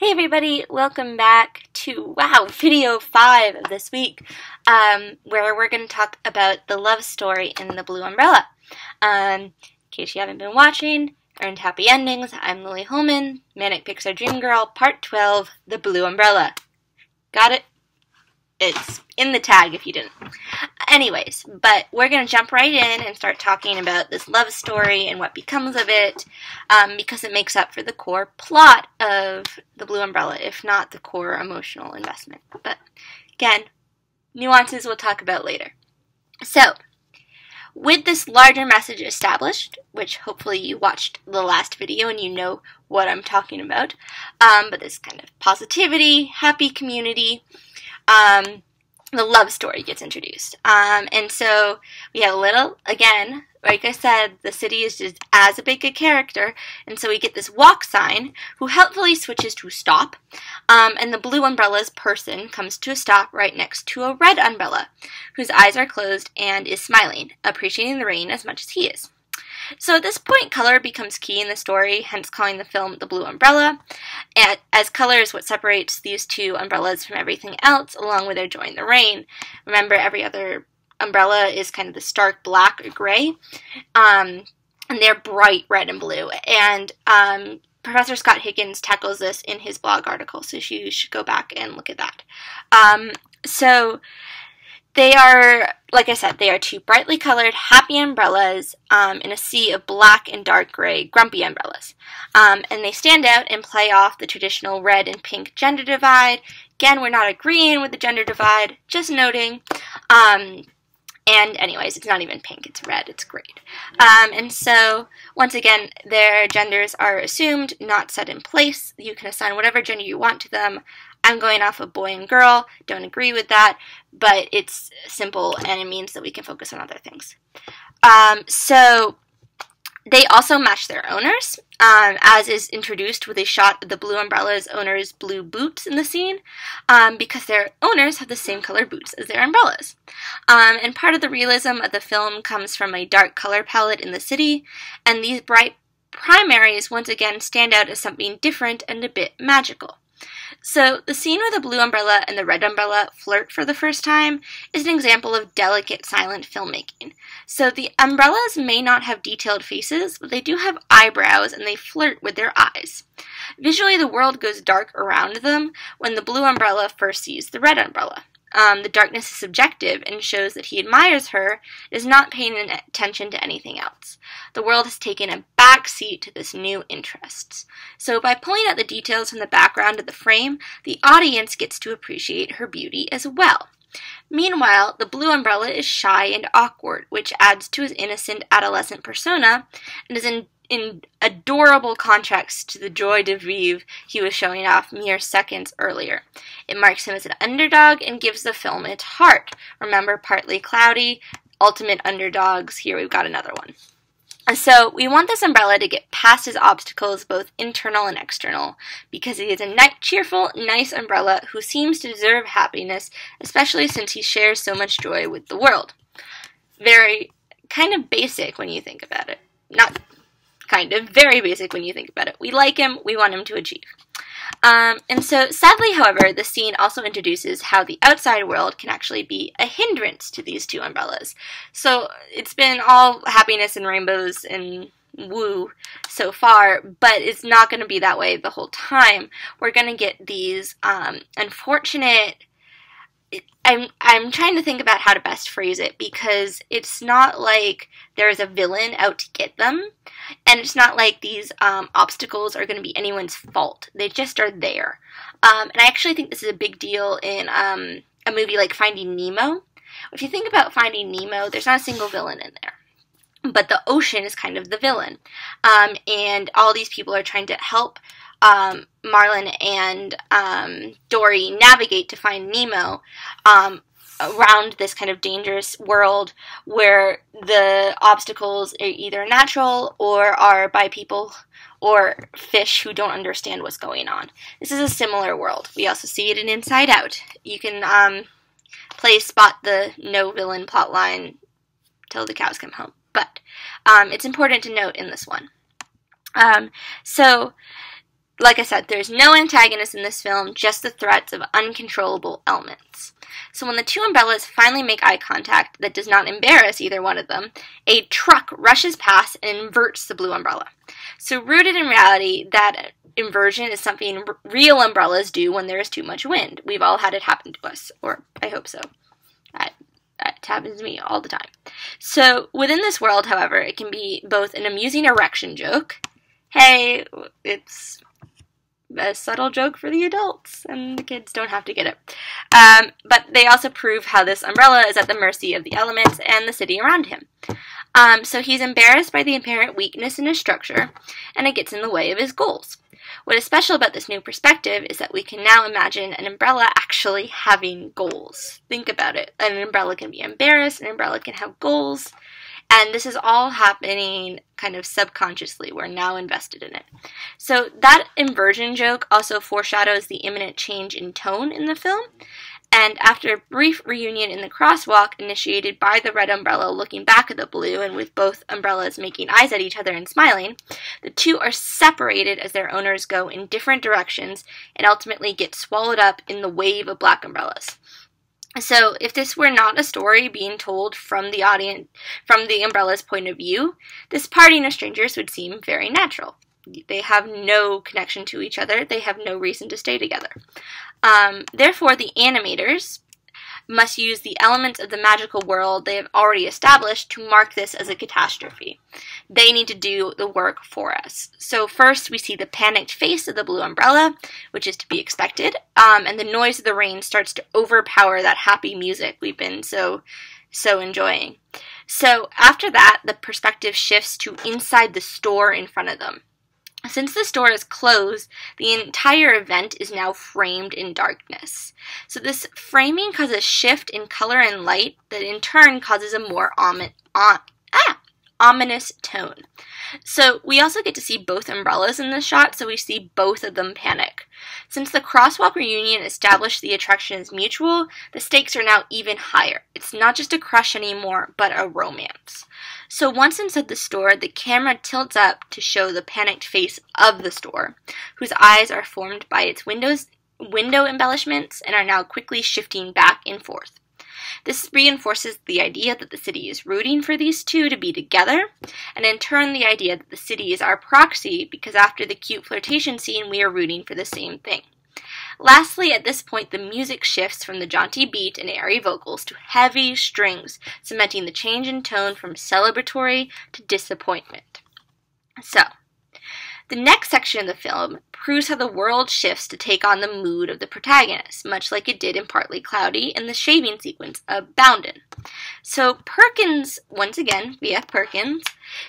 Hey everybody, welcome back to, video 5 of this week, where we're going to talk about the love story in The Blue Umbrella. In case you haven't been watching, Earned Happy Endings, I'm Lily Holman, Manic Pixar Dream Girl, Part 12, The Blue Umbrella. Got it? It's in the tag if you didn't. Anyways, but we're going to jump right in and start talking about this love story and what becomes of it, because it makes up for the core plot of The Blue Umbrella, if not the core emotional investment. But again, nuances we'll talk about later. So, with this larger message established, which hopefully you watched the last video and you know what I'm talking about, but this kind of positivity, happy community, the love story gets introduced. And so we have a little, again, like I said, the city is just as big a character, and so we get this walk sign who helpfully switches to stop, and the blue umbrella's person comes to a stop right next to a red umbrella, whose eyes are closed and is smiling, appreciating the rain as much as he is. So at this point, color becomes key in the story, hence calling the film The Blue Umbrella, and as color is what separates these two umbrellas from everything else, along with their joy in the rain. Remember, every other umbrella is kind of the stark black or gray, and they're bright red and blue. And Professor Scott Higgins tackles this in his blog article, so you should go back and look at that. So they are, like I said, they are two brightly colored, happy umbrellas in a sea of black and dark gray, grumpy umbrellas. And they stand out and play off the traditional red and pink gender divide. Again, we're not agreeing with the gender divide, just noting. And anyways, it's not even pink, it's red, it's great. And so, once again, their genders are assumed, not set in place. You can assign whatever gender you want to them. I'm going off of boy and girl, don't agree with that, but it's simple and it means that we can focus on other things. So they also match their owners, as is introduced with a shot of the blue umbrella's owner's blue boots in the scene, because their owners have the same color boots as their umbrellas. And part of the realism of the film comes from a dark color palette in the city, and these bright primaries once again stand out as something different and a bit magical. So, the scene where the blue umbrella and the red umbrella flirt for the first time is an example of delicate, silent filmmaking. So, the umbrellas may not have detailed faces, but they do have eyebrows and they flirt with their eyes. Visually, the world goes dark around them when the blue umbrella first sees the red umbrella. The darkness is subjective and shows that he admires her, is not paying attention to anything else. The world has taken a back seat to this new interest. So by pulling out the details from the background of the frame, the audience gets to appreciate her beauty as well. Meanwhile, the blue umbrella is shy and awkward, which adds to his innocent adolescent persona and is in adorable contrast to the joie de vivre he was showing off mere seconds earlier. It marks him as an underdog and gives the film its heart. Remember, partly cloudy, ultimate underdogs. Here we've got another one. So we want this umbrella to get past his obstacles, both internal and external, because he is a cheerful, nice umbrella who seems to deserve happiness, especially since he shares so much joy with the world. Very kind of basic when you think about it. Not kind of, very basic when you think about it. We like him, we want him to achieve. And so, sadly, however, the scene also introduces how the outside world can actually be a hindrance to these two umbrellas. So, it's been all happiness and rainbows and woo so far, but it's not going to be that way the whole time. We're going to get these unfortunate... I'm trying to think about how to best phrase it, because it's not like there's a villain out to get them, and it's not like these obstacles are going to be anyone's fault. They just are there. And I actually think this is a big deal in a movie like Finding Nemo. If you think about Finding Nemo, there's not a single villain in there, but the ocean is kind of the villain, and all these people are trying to help Marlin and Dory navigate to find Nemo around this kind of dangerous world where the obstacles are either natural or are by people or fish who don't understand what's going on. This is a similar world. We also see it in Inside Out. You can play spot the no villain plotline till the cows come home, but it's important to note in this one. So like I said, there's no antagonist in this film, just the threats of uncontrollable elements. So when the two umbrellas finally make eye contact that does not embarrass either one of them, a truck rushes past and inverts the blue umbrella. So rooted in reality, that inversion is something real umbrellas do when there is too much wind. We've all had it happen to us, or I hope so. It happens to me all the time. So within this world, however, it can be both an amusing erection joke. Hey, it's a subtle joke for the adults, and the kids don't have to get it. But they also prove how this umbrella is at the mercy of the elements and the city around him. So he's embarrassed by the apparent weakness in his structure, and it gets in the way of his goals. What is special about this new perspective is that we can now imagine an umbrella actually having goals. Think about it. An umbrella can be embarrassed, an umbrella can have goals, and this is all happening kind of subconsciously. We're now invested in it. So that inversion joke also foreshadows the imminent change in tone in the film. And after a brief reunion in the crosswalk initiated by the red umbrella looking back at the blue and with both umbrellas making eyes at each other and smiling, the two are separated as their owners go in different directions and ultimately get swallowed up in the wave of black umbrellas. So if this were not a story being told from the audience, from the umbrella's point of view, this parting of strangers would seem very natural. They have no connection to each other. They have no reason to stay together. Therefore, the animators must use the elements of the magical world they have already established to mark this as a catastrophe. They need to do the work for us. So first, we see the panicked face of the blue umbrella, which is to be expected, and the noise of the rain starts to overpower that happy music we've been so enjoying. So after that, the perspective shifts to inside the store in front of them. Since the store is closed, the entire event is now framed in darkness. So this framing causes a shift in color and light that in turn causes a more ominous tone. So we also get to see both umbrellas in this shot, so we see both of them panic. Since the crosswalk reunion established the attraction is mutual, the stakes are now even higher. It's not just a crush anymore, but a romance. So once inside the store, the camera tilts up to show the panicked face of the store, whose eyes are formed by its window embellishments and are now quickly shifting back and forth. This reinforces the idea that the city is rooting for these two to be together, and in turn the idea that the city is our proxy because after the cute flirtation scene we are rooting for the same thing. Lastly, at this point, the music shifts from the jaunty beat and airy vocals to heavy strings, cementing the change in tone from celebratory to disappointment. So, the next section of the film proves how the world shifts to take on the mood of the protagonist, much like it did in Partly Cloudy in the shaving sequence of Bounden. So Perkins, once again, V.F. Perkins,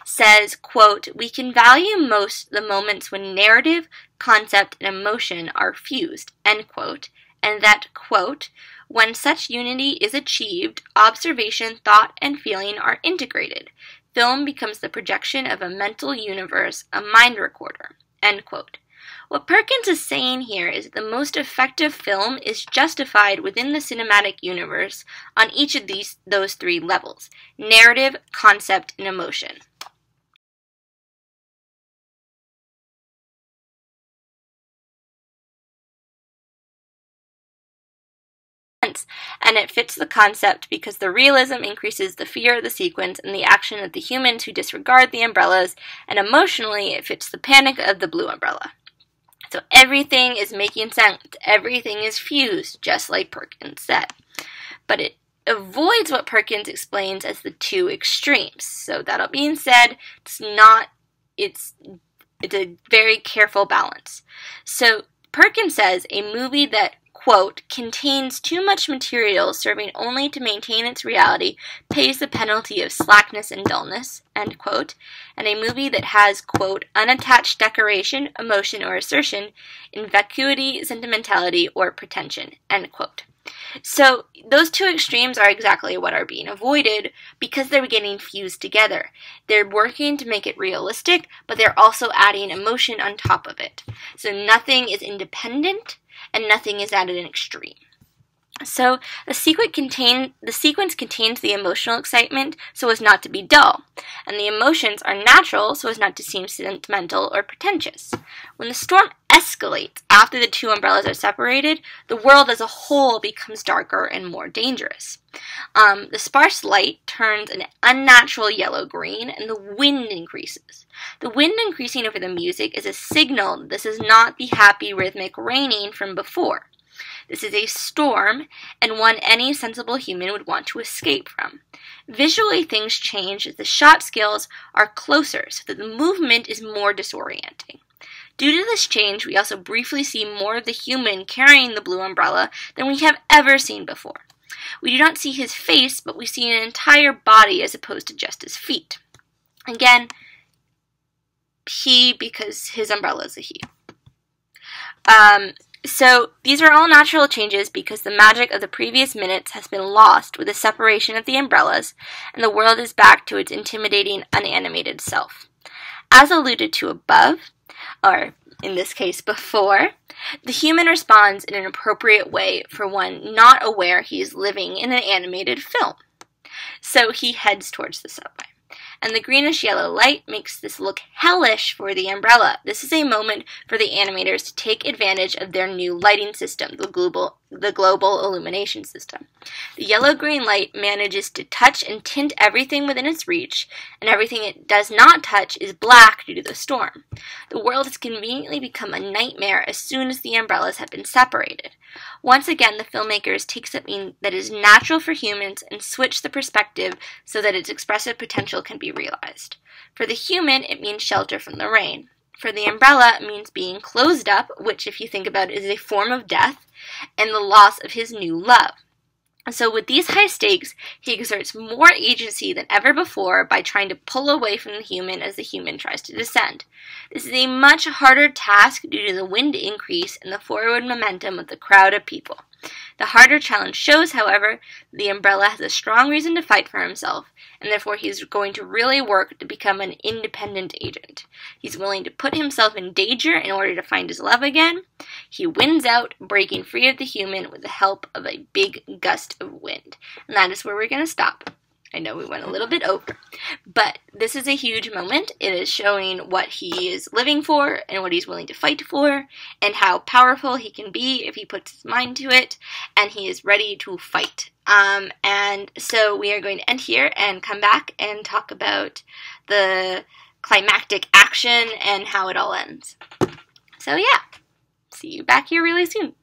says, quote, "We can value most the moments when narrative, concept, and emotion are fused," end quote, and that, quote, "when such unity is achieved, observation, thought, and feeling are integrated. Film becomes the projection of a mental universe, a mind recorder," end quote. What Perkins is saying here is that the most effective film is justified within the cinematic universe on each of those three levels: narrative, concept, and emotion. And it fits the concept because the realism increases the fear of the sequence and the action of the humans who disregard the umbrellas, and emotionally it fits the panic of the blue umbrella. So everything is making sense, everything is fused, just like Perkins said. But it avoids what Perkins explains as the two extremes. So that being said, it's a very careful balance. So Perkins says a movie that, quote, "contains too much material serving only to maintain its reality pays the penalty of slackness and dullness," end quote, and a movie that has, quote, "unattached decoration, emotion, or assertion in vacuity, sentimentality, or pretension," end quote. So those two extremes are exactly what are being avoided because they're getting fused together. They're working to make it realistic, but they're also adding emotion on top of it. So nothing is independent, and nothing is at an extreme. So the sequence contains the emotional excitement so as not to be dull, and the emotions are natural so as not to seem sentimental or pretentious. When the storm escalates after the two umbrellas are separated, the world as a whole becomes darker and more dangerous. The sparse light turns an unnatural yellow-green, and the wind increases. The wind increasing over the music is a signal that this is not the happy rhythmic raining from before. This is a storm, and one any sensible human would want to escape from. Visually, things change as the shot scales are closer, so that the movement is more disorienting. Due to this change, we also briefly see more of the human carrying the blue umbrella than we have ever seen before. We do not see his face, but we see an entire body as opposed to just his feet. Again, he, because his umbrella is a he. So these are all natural changes because the magic of the previous minutes has been lost with the separation of the umbrellas, and the world is back to its intimidating, unanimated self. As alluded to above, or in this case before, the human responds in an appropriate way for one not aware he is living in an animated film. So he heads towards the subway. And the greenish-yellow light makes this look hellish for the umbrella. This is a moment for the animators to take advantage of their new lighting system, the global illumination system. The yellow-green light manages to touch and tint everything within its reach, and everything it does not touch is black due to the storm. The world has conveniently become a nightmare as soon as the umbrellas have been separated. Once again, the filmmakers take something that is natural for humans and switch the perspective so that its expressive potential can be realized. For the human, it means shelter from the rain. For the umbrella, it means being closed up, which, if you think about it, is a form of death, and the loss of his new love. So with these high stakes, he exerts more agency than ever before by trying to pull away from the human as the human tries to descend. This is a much harder task due to the wind increase and the forward momentum of the crowd of people. The harder challenge shows, however, the umbrella has a strong reason to fight for himself, and therefore he is going to really work to become an independent agent. He's willing to put himself in danger in order to find his love again. He wins out, breaking free of the human with the help of a big gust of wind. And that is where we're going to stop. I know we went a little bit over, but this is a huge moment. It is showing what he is living for and what he's willing to fight for and how powerful he can be if he puts his mind to it, and he is ready to fight. And so we are going to end here and come back and talk about the climactic action and how it all ends. So yeah, see you back here really soon.